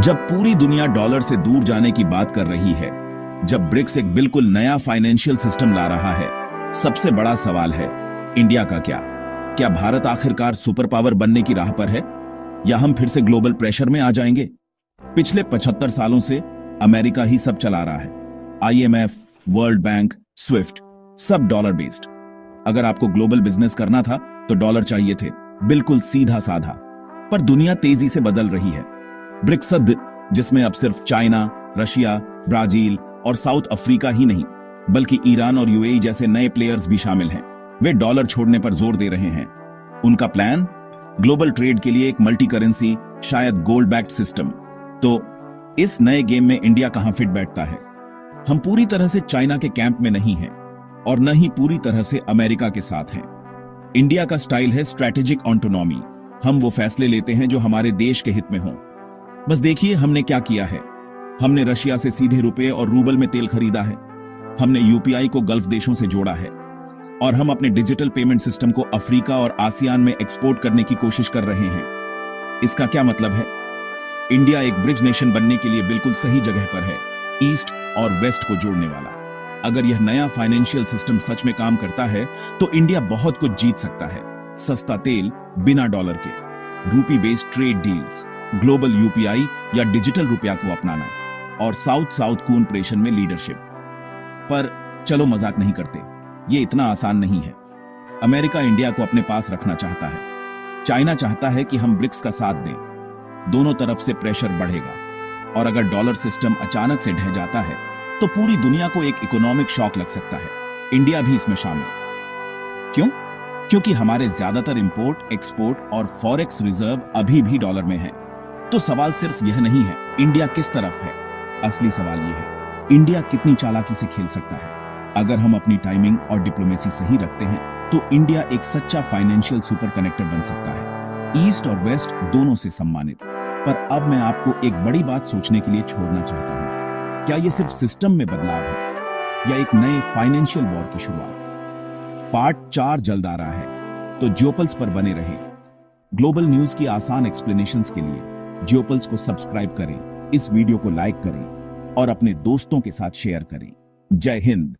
जब पूरी दुनिया डॉलर से दूर जाने की बात कर रही है, जब ब्रिक्स एक बिल्कुल नया फाइनेंशियल सिस्टम ला रहा है, सबसे बड़ा सवाल है इंडिया का क्या? क्या भारत आखिरकार सुपर पावर बनने की राह पर है या हम फिर से ग्लोबल प्रेशर में आ जाएंगे? पिछले 75 सालों से अमेरिका ही सब चला रहा है। IMF, वर्ल्ड बैंक, स्विफ्ट, सब डॉलर बेस्ड। अगर आपको ग्लोबल बिजनेस करना था तो डॉलर चाहिए थे, बिल्कुल सीधा साधा। पर दुनिया तेजी से बदल रही है। ब्रिक्स सद, जिसमें अब सिर्फ चाइना, रशिया, ब्राजील और साउथ अफ्रीका ही नहीं बल्कि ईरान और UAE जैसे नए प्लेयर्स भी शामिल हैं, वे डॉलर छोड़ने पर जोर दे रहे हैं। उनका प्लान, ग्लोबल ट्रेड के लिए एक मल्टी करेंसी, शायद गोल्ड बैक्ड सिस्टम। तो इस नए गेम में इंडिया कहां फिट बैठता है? हम पूरी तरह से चाइना के कैंप में नहीं हैं और न ही पूरी तरह से अमेरिका के साथ हैं। इंडिया का स्टाइल है स्ट्रैटेजिक ऑटोनॉमी। हम वो फैसले लेते हैं जो हमारे देश के हित में हों। बस देखिए हमने क्या किया है। हमने रशिया से सीधे रुपए और रूबल में तेल खरीदा है। हमने UPI को गल्फ देशों से जोड़ा है और हम अपने डिजिटल पेमेंट सिस्टम को अफ्रीका और आसियान में एक्सपोर्ट करने की कोशिश कर रहे हैं। इसका क्या मतलब है? इंडिया एक ब्रिज नेशन बनने के लिए बिल्कुल सही जगह पर है, ईस्ट और वेस्ट को जोड़ने वाला। अगर यह नया फाइनेंशियल सिस्टम सच में काम करता है तो इंडिया बहुत कुछ जीत सकता है। सस्ता तेल बिना डॉलर के, रूपी based trade deals, global UPI या डिजिटल रुपया को अपनाना और साउथ साउथ कोऑपरेशन में लीडरशिप। पर चलो मजाक नहीं करते, ये इतना आसान नहीं है। अमेरिका इंडिया को अपने पास रखना चाहता है। चाइना चाहता है कि हम ब्रिक्स का साथ दें। दोनों तरफ से प्रेशर बढ़ेगा और अगर डॉलर सिस्टम अचानक से ढह जाता है तो पूरी दुनिया को एक इकोनॉमिक शॉक लग सकता है। इंडिया भी इसमें शामिल। क्यों? क्योंकि हमारे ज्यादातर इंपोर्ट, एक्सपोर्ट और फॉरेक्स रिजर्व अभी भी डॉलर में है। तो सवाल सिर्फ यह नहीं है इंडिया किस तरफ है, असली सवाल यह है इंडिया कितनी चालाकी से खेल सकता है। अगर हम अपनी टाइमिंग और डिप्लोमेसी सही रखते हैं तो इंडिया एक सच्चा फाइनेंशियल सुपर कनेक्टर बन सकता है, ईस्ट और वेस्ट दोनों से सम्मानित। पर अब मैं आपको एक बड़ी बात सोचने के लिए छोड़ना चाहता हूं। क्या यह सिर्फ सिस्टम में बदलाव है या एक नए फाइनेंशियल वॉर की शुरुआत? पार्ट 4 जल्द आ रहा है, तो जियोपल्स पर बने रहें। ग्लोबल न्यूज की आसान एक्सप्लेनेशंस के लिए जियोपल्स को सब्सक्राइब करें, इस वीडियो को लाइक करें और अपने दोस्तों के साथ शेयर करें। जय हिंद।